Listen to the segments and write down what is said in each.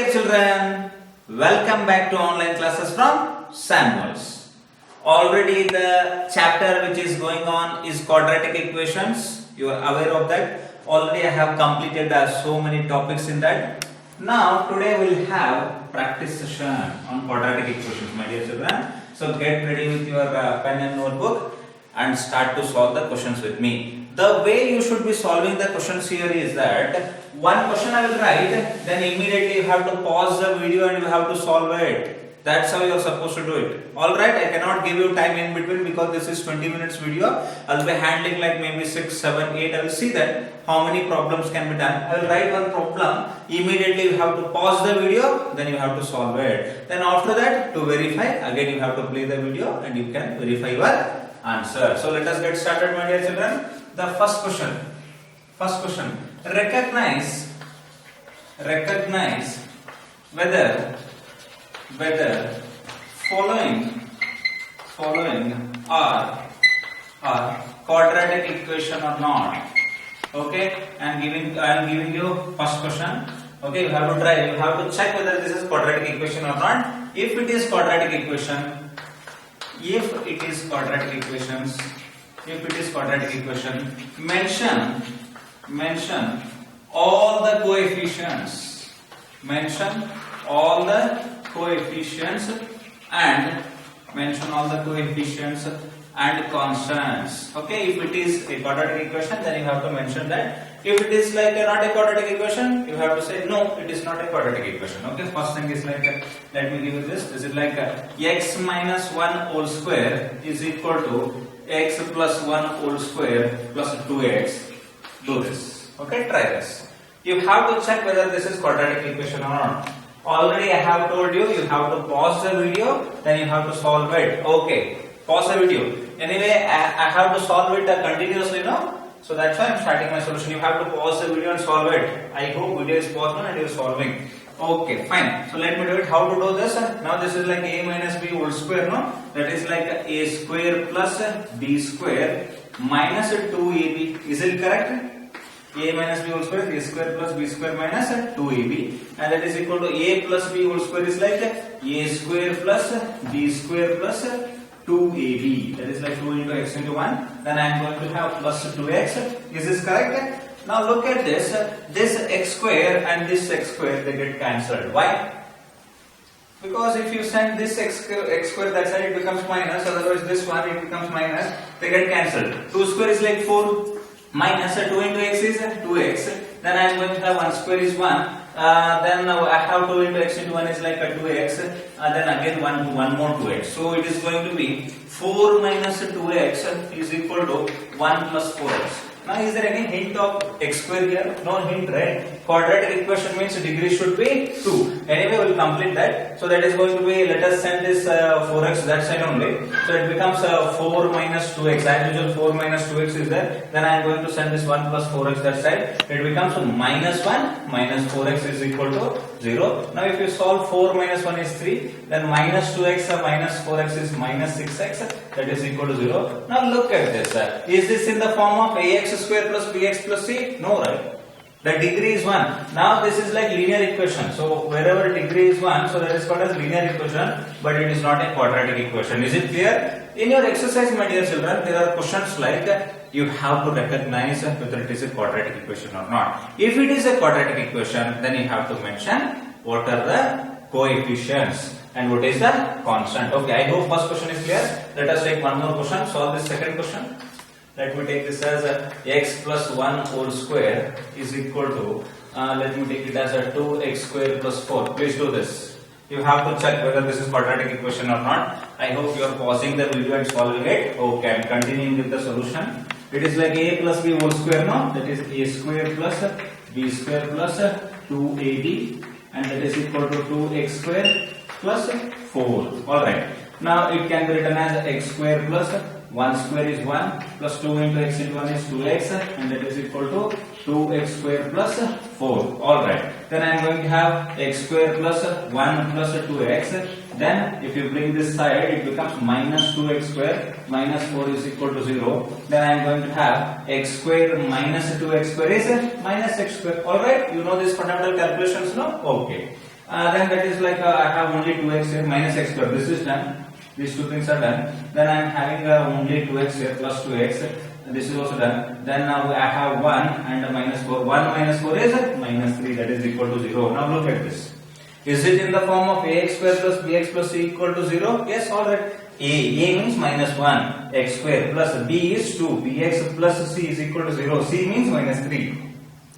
Dear children, welcome back to online classes from Samuels. Already the chapter which is going on is quadratic equations. You are aware of that. Already I have completed so many topics in that. Now today we will have practice session on quadratic equations, my dear children. So get ready with your pen and notebook and start to solve the questions with me. The way you should be solving the questions here is that one question I will write, then immediately you have to pause the video and you have to solve it. That's how you are supposed to do it. Alright, I cannot give you time in between because this is 20 minutes video. I will be handling like maybe 6, 7, 8. I will see that how many problems can be done. I will write one problem. Immediately you have to pause the video, then you have to solve it. Then after that, to verify, again you have to play the video and you can verify your answer. So let us get started, my dear children. The first question. Recognize whether following are quadratic equation or not. Okay, I am giving you first question. Okay, you have to check whether this is quadratic equation or not. If it is quadratic equation, mention all the coefficients. And constants. Okay, if it is a quadratic equation, then you have to mention that. If it is like not a quadratic equation, you have to say no, it is not a quadratic equation. Okay, first thing is like let me give you this. This is like x minus 1 whole square is equal to x plus 1 whole square plus 2x. Do this. Okay, try this. You have to check whether this is quadratic equation or not. Already I have told you, you have to pause the video, then you have to solve it. Okay, pause the video. Anyway, I have to solve it continuously now. So that's why I am starting my solution. You have to pause the video and solve it. I hope video is paused and you are solving. Okay, fine. So let me do it. How to do this? Now this is like a minus b whole square, no? That is like a square plus b square minus 2ab. Is it correct? A minus b whole square, a square plus b square minus 2ab, and that is equal to a plus b whole square is like a square plus b square plus 2ab. That is like 2 into x into 1. Then I am going to have plus 2x. Is this correct? Now look at this. This x square and this x square, they get cancelled. Why? Because if you send this x square that side, it becomes minus. Otherwise this one, it becomes minus. They get cancelled. 2 square is like 4. Minus 2 into x is 2x. Then I am going to have 1 square is 1. Then I have 2 into x into 1 is like a 2x. Then again 1 more 2x. So it is going to be 4 minus 2x is equal to 1 plus 4x. Now is there any hint of x square here? No hint, right? Quadratic equation means degree should be 2. Anyway, we will complete that. So that is going to be, let us send this 4x that side only. So it becomes 4 minus 2x. As usual 4 minus 2x is there. Then I am going to send this 1 plus 4x that side. It becomes minus 1 minus 4x is equal to 0. Now if you solve 4 minus 1 is 3. Then minus 2x minus 4x is minus 6x. That is equal to 0. Now look at this. Is this in the form of ax square plus bx plus c? No, right? The degree is 1. Now this is like linear equation. So wherever degree is 1, so that is called as linear equation, but it is not a quadratic equation. Is it clear? In your exercise, my dear children, there are questions like you have to recognize whether it is a quadratic equation or not. If it is a quadratic equation, then you have to mention what are the coefficients and what is the constant. Okay, I hope first question is clear. Let us take one more question. Solve this second question. Let me take this as x plus 1 whole square is equal to, let me take it as a 2x square plus 4. Please do this. You have to check whether this is quadratic equation or not. I hope you are pausing the video and solving it. Okay, I am continuing with the solution. It is like a plus b whole square, no? That is a square plus b square plus 2ab, and that is equal to 2x square plus 4. Alright. Now it can be written as x square plus 1 square is 1 plus 2 into x into 1 is 2x, and that is equal to 2x square plus 4. Alright. Then I am going to have x square plus 1 plus 2x. Then if you bring this side, it becomes minus 2x square minus 4 is equal to 0. Then I am going to have x square minus 2x square is minus x square. Alright. You know these fundamental calculations now? Okay. Then that is like I have only 2x here minus x square. This is done. These two things are done. Then I am having only 2x here plus 2x. This is also done. Then now I have 1 and minus 4. 1 minus 4 is minus 3. That is equal to 0. Now look at this. Is it in the form of ax square plus bx plus c equal to 0? Yes, alright. A means minus 1, x square plus b is 2, bx plus c is equal to 0, c means minus 3.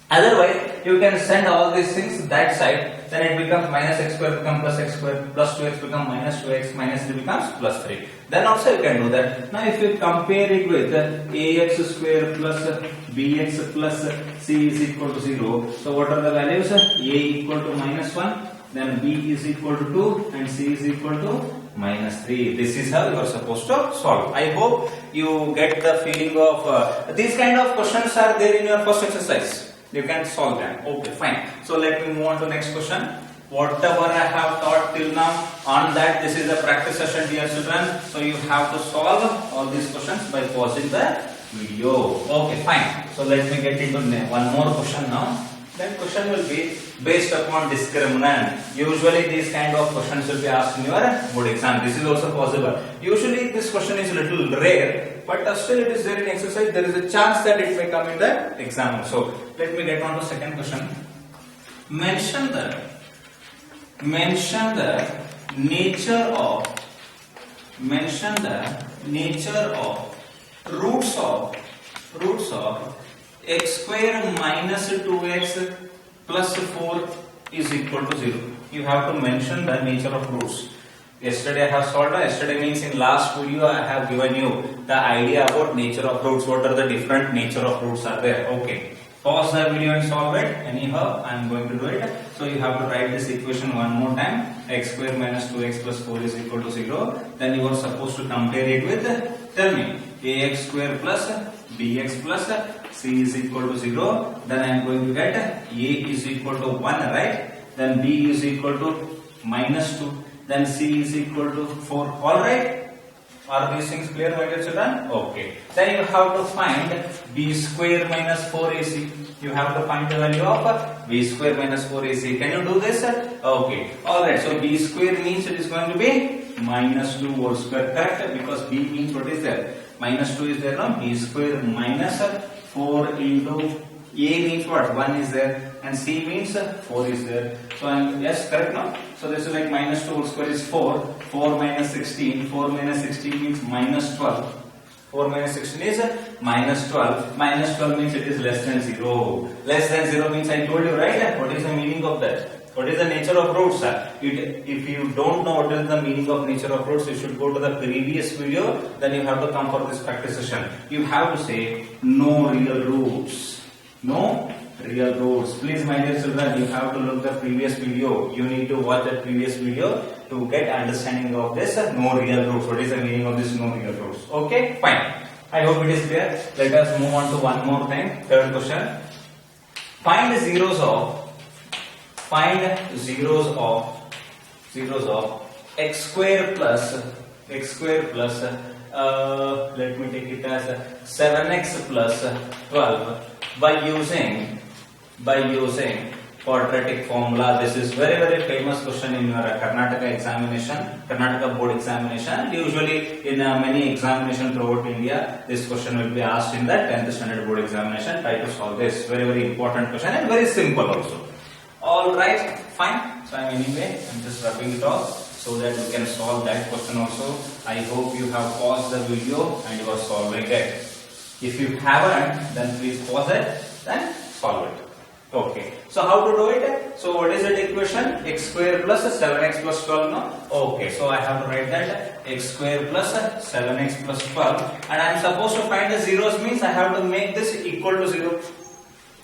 Otherwise, you can send all these things that side, then it becomes minus x square become plus x square, plus 2x become minus 2x, minus 3 becomes plus 3. Then also you can do that. Now if you compare it with ax square plus bx plus c is equal to 0, so what are the values? A equal to minus 1, then b is equal to 2 and c is equal to minus 3. This is how you are supposed to solve. I hope you get the feeling of these kind of questions are there in your first exercise. You can solve them. Okay, fine. So let me move on to next question. Whatever I have taught till now, on that this is a practice session, dear children. So you have to solve all these questions by pausing the video. Okay, fine. So let me get into one more question now. That question will be based upon discriminant. Usually these kind of questions will be asked in your board exam. This is also possible. Usually this question is a little rare, but still it is there in exercise. There is a chance that it may come in the exam. So let me get on to second question. Mention the nature of roots of x square minus 2x plus 4 is equal to 0. You have to mention the nature of roots. Yesterday I have solved. Yesterday means in last video I have given you the idea about nature of roots. What are the different nature of roots are there? Okay. Pause the video and solve it. Anyhow, I am going to do it. So you have to write this equation one more time. X square minus 2x plus 4 is equal to 0. Then you are supposed to compare it with, tell me, ax square plus bx plus c is equal to 0. Then I am going to get a is equal to 1, right? Then b is equal to minus 2. Then c is equal to 4. Alright? Are these things clear, my dear children? Okay. Then you have to find b square minus 4ac. You have to find the value of b square minus 4ac. Can you do this? Okay. Alright. So b square means it is going to be minus 2 whole square. Correct? Because b means what is there? Minus 2 is there now. B square minus 4 into a means what? 1 is there. And c means 4 is there. So yes, correct now? So this is like minus 2 whole square is 4. 4 minus 16. 4 minus 16 means minus 12. 4 minus 16 is minus 12. Minus 12 means it is less than 0. Less than 0 means I told you, right? What is the meaning of that? What is the nature of roots? If you don't know what is the meaning of nature of roots, you should go to the previous video. Then you have to come for this practice session. You have to say no real roots. No real roots. Please, my dear children, you have to look the previous video. You need to watch the previous video to get understanding of this no real roots. What is the meaning of this no real roots? Okay, fine. I hope it is clear. Let us move on to one more time. Third question. Find zeros of x square plus let me take it as 7x plus 12 by using quadratic formula. This is very famous question in your Karnataka board examination. Usually in many examinations throughout India, this question will be asked in the 10th standard board examination. Try to solve this very important question and very simple also. Alright, fine. So I'm just wrapping it off so that you can solve that question also. I hope you have paused the video and you are solving it. If you haven't, then please pause it, then solve it. Okay. So how to do it? So what is that equation? X square plus 7x plus 12, no? Okay. So I have to write that x square plus 7x plus 12, and I am supposed to find the zeros, means I have to make this equal to 0.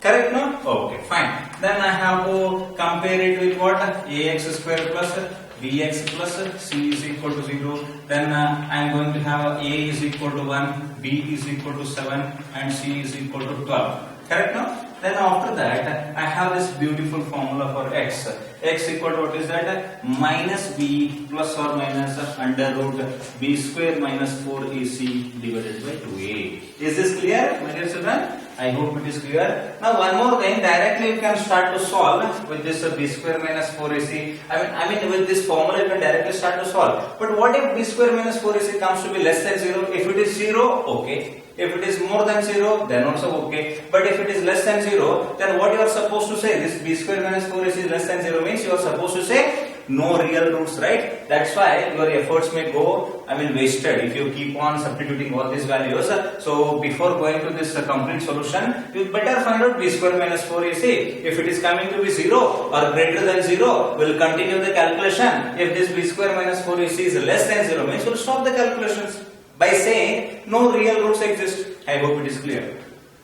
Correct, no? Okay, fine. Then I have to compare it with what? Ax square plus bx plus c is equal to 0. Then I am going to have a is equal to 1, b is equal to 7, and c is equal to 12. Correct, no? Then after that, I have this beautiful formula for x. X equal to what is that? Minus b plus or minus under root b square minus 4ac divided by 2a. Is this clear, my dear children? I hope it is clear. Now one more thing, directly you can start to solve with this b square minus 4ac. I mean with this formula you can directly start to solve. But what if b square minus 4ac comes to be less than 0? If it is 0, okay. If it is more than 0, then also okay. But if it is less than 0, then what you are supposed to say? This b square minus 4ac is less than 0 means you are supposed to say no real roots, right? That's why your efforts may go, wasted if you keep on substituting all these values. So before going to this complete solution, you better find out b square minus 4ac. If it is coming to be 0 or greater than 0, we'll continue the calculation. If this b square minus 4ac is less than 0 means we'll stop the calculations by saying no real roots exist. I hope it is clear.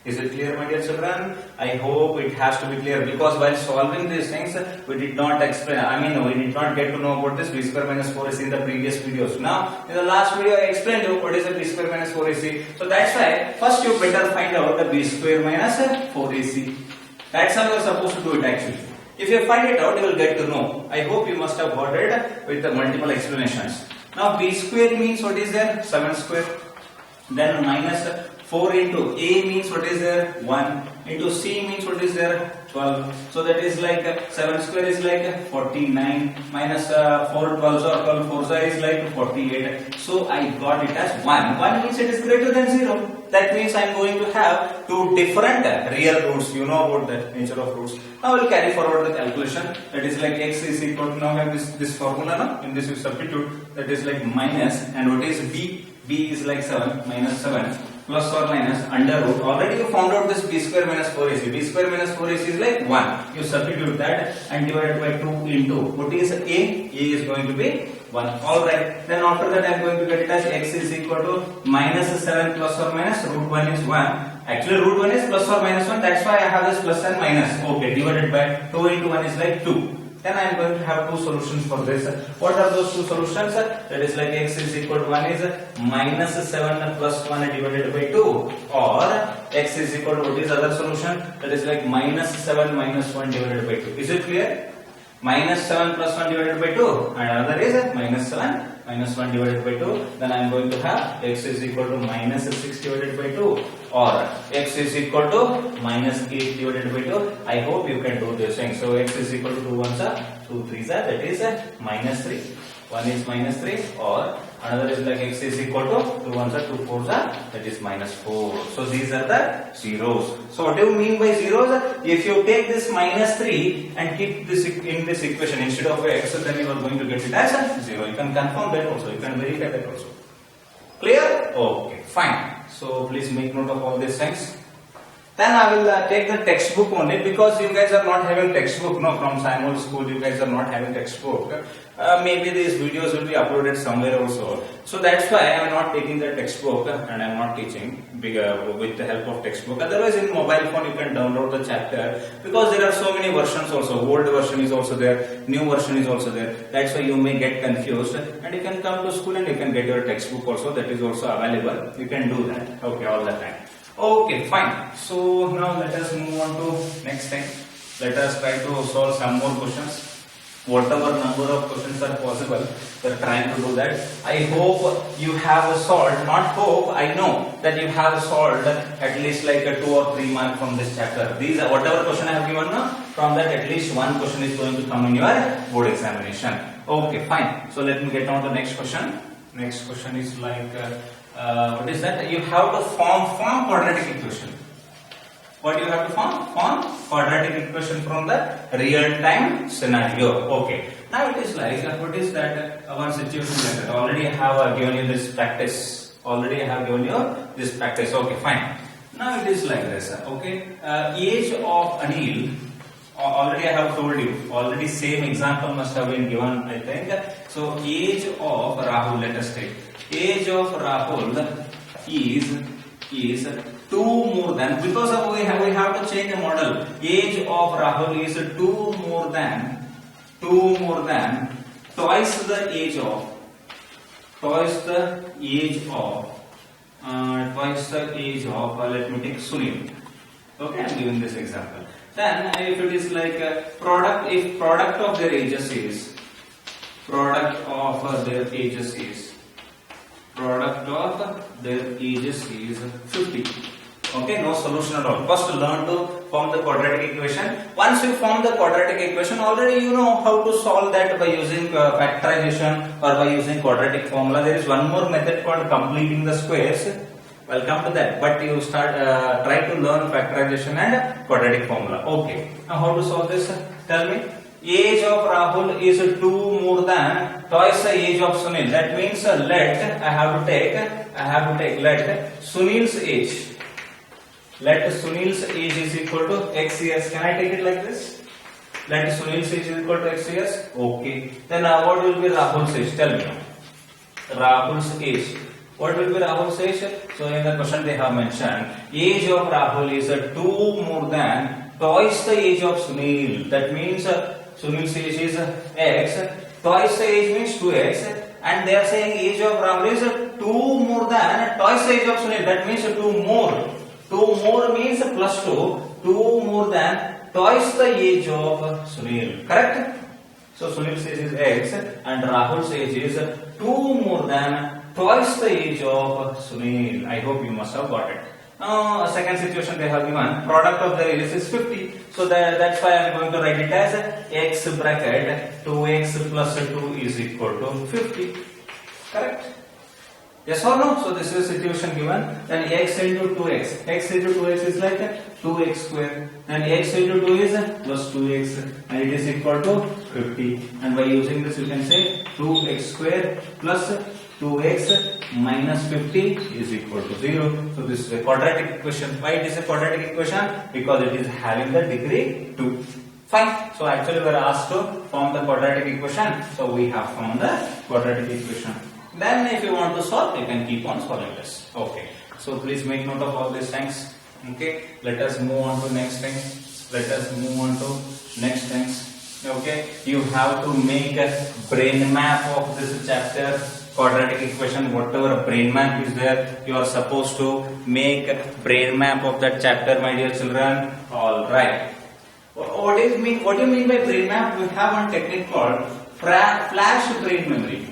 Is it clear, my dear children? I hope it has to be clear, because while solving these things, we did not explain, we did not get to know about this b square minus 4ac in the previous videos. Now, in the last video, I explained you what is a b square minus 4ac. So that's why, first you better find out the b square minus 4ac. That's how you are supposed to do it actually. If you find it out, you will get to know. I hope you must have got it with the multiple explanations. Now, b square means what is there? 7 square. Then minus 4 into a means what is there? 1 into c means what is there? 12. So that is like 7 square is like 49 minus 4 12s or 12 4s is like 48. So I got it as 1. 1 means it is greater than 0. That means I am going to have two different real roots. You know about the nature of roots. Now we will carry forward the calculation. That is like x is equal to, now have this formula now. In this you substitute, that is like minus, and what is b? B is like 7 minus 7 plus or minus under root. Already you found out this b square minus 4ac. B square minus 4ac is like 1. You substitute that and divide by 2 into, what is a? A is going to be 1. Alright. Then after that I am going to get it as x is equal to minus 7 plus or minus root 1 is 1. Actually root 1 is plus or minus 1. That's why I have this plus and minus. Okay. Divided by 2 into 1 is like 2. Then I am going to have two solutions for this. What are those two solutions? That is like x is equal to 1 is minus 7 plus 1 divided by 2, or x is equal to, what is other solution? That is like minus 7 minus 1 divided by 2. Is it clear? Minus 7 plus 1 divided by 2, and another is minus 7 minus 1 divided by 2. Then I am going to have x is equal to minus 6 divided by 2, or x is equal to minus 8 divided by 2. I hope you can do this thing. So x is equal to 2 1s are 2 3s are, that is minus 3. 1 is minus 3, or another is like x is equal to 2 1s are 2 4s are, that is minus 4. So these are the zeros. So what do you mean by zeros? If you take this minus 3 and keep this in this equation instead of x, then you are going to get it as a 0. You can confirm that also. You can verify that also. Clear? Okay, fine. So please make note of all these things. Then I will take the textbook only, because you guys are not having textbook from Samuel school. You guys are not having textbook. Maybe these videos will be uploaded somewhere also. So that's why I am not taking the textbook and I am not teaching with the help of textbook. Otherwise, in mobile phone you can download the chapter, because there are so many versions also. Old version is also there, new version is also there. That's why you may get confused, and you can come to school and you can get your textbook also. That is also available. You can do that. Okay, all the time. Okay, fine. So now let us move on to next thing. Let us try to solve some more questions. Whatever number of questions are possible, we are trying to do that. I hope you have solved, not hope, I know that you have solved at least like a 2 or 3 mark from this chapter. These are whatever question I have given now, from that at least one question is going to come in your board examination. Okay, fine. So let me get on to the next question. Next question is like, what is that? You have to form quadratic equation. What do you have to form? Form quadratic equation from the real-time scenario. Okay. Now it is like, what is that? One situation like that. Already I have given you this practice. Okay, fine. Now it is like this. Okay. Age of Anil. Already I have told you. Already same example must have been given, I think. So age of Rahul. Let us take. Age of Rahul is 2 more than, because of we have to change the model. Age of Rahul is 2 more than twice the age of let me take Sunil. Okay, I am giving this example. Then if it is like if product of their ages is 50. Okay, no solution at all. First learn to form the quadratic equation. Once you form the quadratic equation, already you know how to solve that by using factorization or by using quadratic formula. There is one more method called completing the squares. I'll come to that, but you start try to learn factorization and quadratic formula. Okay, now how to solve this? Tell me. Age of Rahul is 2 more than twice the age of Sunil. That means let I have to take let Sunil's age. Let Sunil's age is equal to x years. Can I take it like this? Let Sunil's age is equal to x years. Okay. Then what will be Rahul's age? Tell me. Rahul's age. What will be Rahul's age? So in the question they have mentioned, age of Rahul is 2 more than twice the age of Sunil. That means Sunil's age is x. Twice the age means 2x. And they are saying age of Rahul is 2 more than twice the age of Sunil. That means 2 more. 2 more means plus 2. 2 more than twice the age of Sunil. Correct? So Sunil's age is x and Rahul's age is 2 more than twice the age of Sunil. I hope you must have got it. Now, second situation they have given, product of the ages is 50. So that's why I am going to write it as x bracket 2x plus 2 is equal to 50. Correct? Yes or no? So this is a situation given. Then x into 2x. X into 2x is like 2x square. Then x into 2 is plus 2x and it is equal to 50. And by using this you can say 2x square plus 2x minus 50 is equal to 0. So this is a quadratic equation. Why it is a quadratic equation? Because it is having the degree 2. Fine. So actually we are asked to form the quadratic equation. So we have formed the quadratic equation. Then if you want to solve, you can keep on solving this. Okay. So please make note of all these things. Okay. Let us move on to next thing. Next things. Okay. You have to make a brain map of this chapter. Quadratic equation, whatever brain map is there, you are supposed to make a brain map of that chapter, my dear children. All right. What do you mean by brain map? We have one technique called flash brain memory.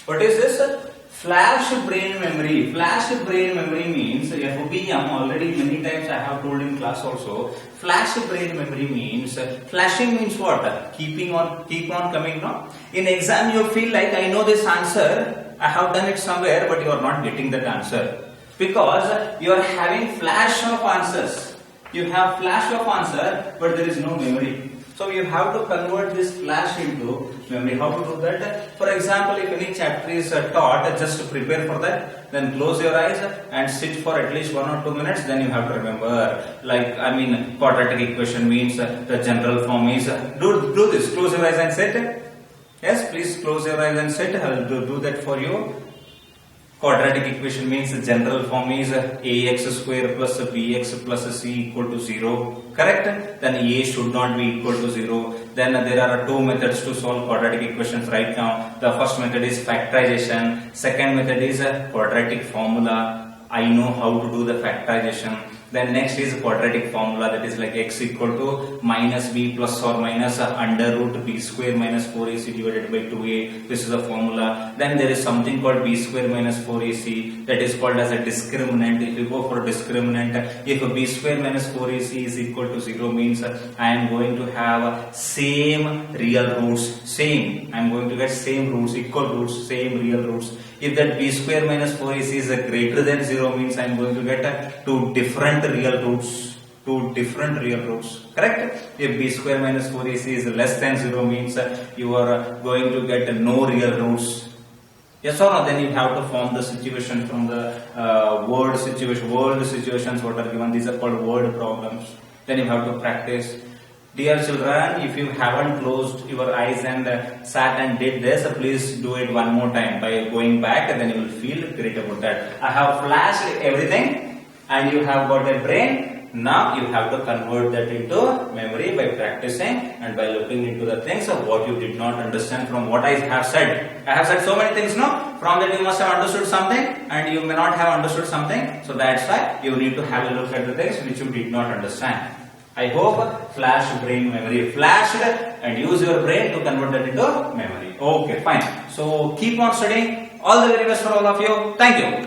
What is this? Flash brain memory. Flash brain memory means FBM. Already many times I have told in class also. Flash brain memory means flashing means what? Keep on coming. No. In exam you feel like I know this answer. I have done it somewhere, but you are not getting that answer because you are having flash of answers. You have flash of answer, but there is no memory. So you have to convert this flash into memory. How to do that? For example, if any chapter is taught, just prepare for that. Then close your eyes and sit for at least 1 or 2 minutes. Then you have to remember. Quadratic equation means the general form is. Do this. Close your eyes and sit. Yes, please close your eyes and sit. I will do that for you. Quadratic equation means the general form is ax square plus bx plus c equal to 0. Correct? Then a should not be equal to 0. Then there are 2 methods to solve quadratic equations right now. The first method is factorization. Second method is quadratic formula. I know how to do the factorization. Then next is quadratic formula, that is like x equal to minus b plus or minus under root b square minus 4ac divided by 2a. This is a formula. Then there is something called b square minus 4ac, that is called as a discriminant. If you go for a discriminant, if b square minus 4ac is equal to 0 means I am going to have same real roots. I am going to get same roots, equal roots, same real roots. If that b square minus 4ac is greater than 0 means I am going to get 2 different real roots. Correct? If b square minus 4ac is less than 0 means you are going to get no real roots. Yes or no? Then you have to form the situation from the world situations what are given. These are called word problems. Then you have to practice. Dear children, if you haven't closed your eyes and sat and did this, please do it one more time by going back, and then you will feel great about that. I have flashed everything and you have got a brain. Now you have to convert that into memory by practicing and by looking into the things of what you did not understand from what I have said. I have said so many things, no? From that you must have understood something and you may not have understood something. So that's why you need to have a look at the things which you did not understand. I hope flash brain memory, flashed and use your brain to convert that into memory. Okay, fine. So keep on studying. All the very best for all of you. Thank you.